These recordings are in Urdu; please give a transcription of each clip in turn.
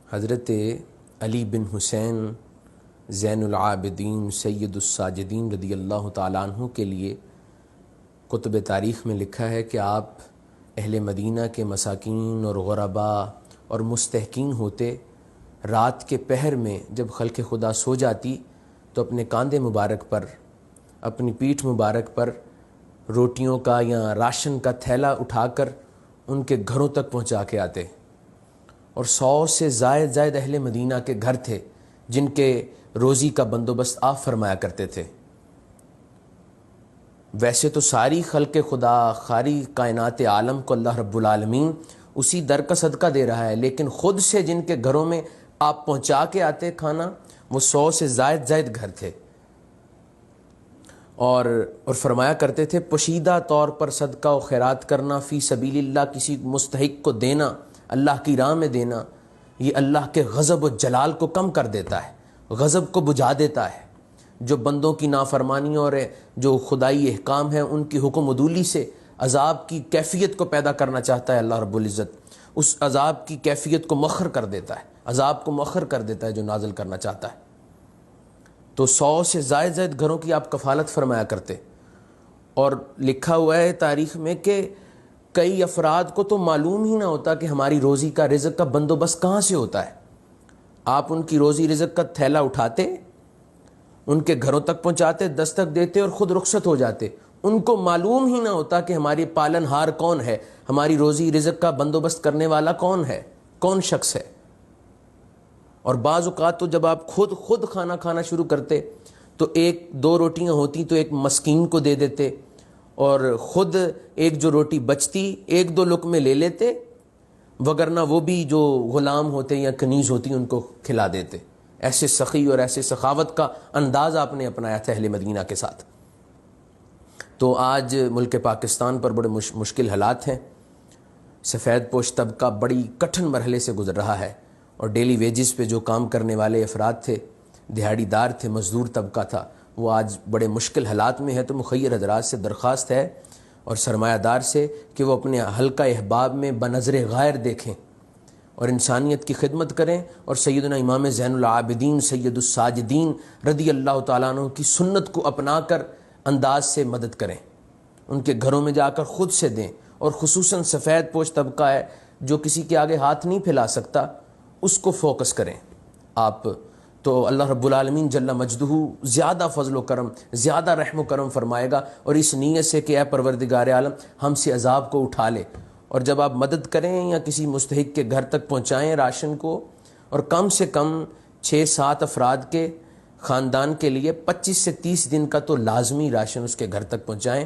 حضرت علی بن حسین زین العابدین سید الساجدین رضی اللہ تعالیٰ عنہ کے لیے کتب تاریخ میں لکھا ہے کہ آپ اہل مدینہ کے مساکین اور غرباء اور مستحقین ہوتے رات کے پہر میں جب خلق خدا سو جاتی تو اپنے کاندھے مبارک پر اپنی پیٹھ مبارک پر روٹیوں کا یا راشن کا تھیلا اٹھا کر ان کے گھروں تک پہنچا کے آتے، اور 100 سے زائد اہل مدینہ کے گھر تھے جن کے روزی کا بندوبست آپ فرمایا کرتے تھے۔ ویسے تو ساری خلق خدا، ساری کائنات عالم کو اللہ رب العالمین اسی در کا صدقہ دے رہا ہے، لیکن خود سے جن کے گھروں میں آپ پہنچا کے آتے کھانا، وہ 100 سے زائد گھر تھے، اور فرمایا کرتے تھے پوشیدہ طور پر صدقہ و خیرات کرنا، فی سبیل اللہ کسی مستحق کو دینا، اللہ کی راہ میں دینا، یہ اللہ کے غضب و جلال کو کم کر دیتا ہے، غضب کو بجھا دیتا ہے۔ جو بندوں کی نافرمانیوں اور جو خدائی احکام ہیں ان کی حکم عدولی سے عذاب کی کیفیت کو پیدا کرنا چاہتا ہے، اللہ رب العزت اس عذاب کی کیفیت کو مؤخر کر دیتا ہے، عذاب کو مؤخر کر دیتا ہے جو نازل کرنا چاہتا ہے۔ تو 100 سے زائد گھروں کی آپ کفالت فرمایا کرتے، اور لکھا ہوا ہے تاریخ میں کہ کئی افراد کو تو معلوم ہی نہ ہوتا کہ ہماری روزی کا رزق کا بندوبست کہاں سے ہوتا ہے۔ آپ ان کی روزی رزق کا تھیلا اٹھاتے، ان کے گھروں تک پہنچاتے، دستک دیتے اور خود رخصت ہو جاتے، ان کو معلوم ہی نہ ہوتا کہ ہماری پالن ہار کون ہے، ہماری روزی رزق کا بندوبست کرنے والا کون ہے، کون شخص ہے۔ اور بعض اوقات تو جب آپ خود کھانا کھانا شروع کرتے تو 1-2 روٹیاں ہوتی تو ایک مسکین کو دے دیتے، اور خود ایک جو روٹی بچتی 1-2 لقمے لے لیتے، وگرنہ وہ بھی جو غلام ہوتے یا کنیز ہوتی ان کو کھلا دیتے۔ ایسے سخی اور ایسے سخاوت کا انداز آپ نے اپنایا تھا اہل مدینہ کے ساتھ۔ تو آج ملک پاکستان پر بڑے مشکل حالات ہیں، سفید پوش طبقہ بڑی کٹھن مرحلے سے گزر رہا ہے، اور ڈیلی ویجز پہ جو کام کرنے والے افراد تھے، دہاڑی دار تھے، مزدور طبقہ تھا، وہ آج بڑے مشکل حالات میں ہے۔ تو مخیر حضرات سے درخواست ہے اور سرمایہ دار سے کہ وہ اپنے حلقہ احباب میں بنظر غیر دیکھیں اور انسانیت کی خدمت کریں، اور سیدنا امام زین العابدین سید الساجدین رضی اللہ تعالیٰ عنہ کی سنت کو اپنا کر انداز سے مدد کریں، ان کے گھروں میں جا کر خود سے دیں، اور خصوصاً سفید پوش طبقہ ہے جو کسی کے آگے ہاتھ نہیں پھیلا سکتا، اس کو فوکس کریں آپ۔ تو اللہ رب العالمین جل مجدہ زیادہ فضل و کرم، زیادہ رحم و کرم فرمائے گا، اور اس نیت سے کہ اے پروردگار عالم ہم سے عذاب کو اٹھا لے۔ اور جب آپ مدد کریں یا کسی مستحق کے گھر تک پہنچائیں راشن کو، اور کم سے کم 6-7 افراد کے خاندان کے لیے 25 سے 30 دن کا تو لازمی راشن اس کے گھر تک پہنچائیں،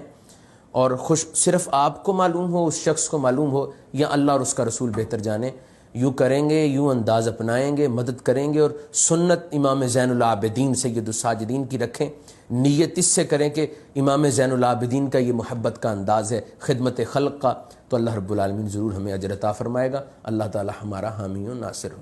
اور صرف آپ کو معلوم ہو، اس شخص کو معلوم ہو، یا اللہ اور اس کا رسول بہتر جانے، یوں کریں گے، یوں انداز اپنائیں گے، مدد کریں گے، اور سنت امام زین العابدین سید الساجدین کی رکھیں، نیت اس سے کریں کہ امام زین العابدین کا یہ محبت کا انداز ہے، خدمت خلق کا، تو اللہ رب العالمین ضرور ہمیں اجر عطا فرمائے گا۔ اللہ تعالی ہمارا حامی و ناصر ہو۔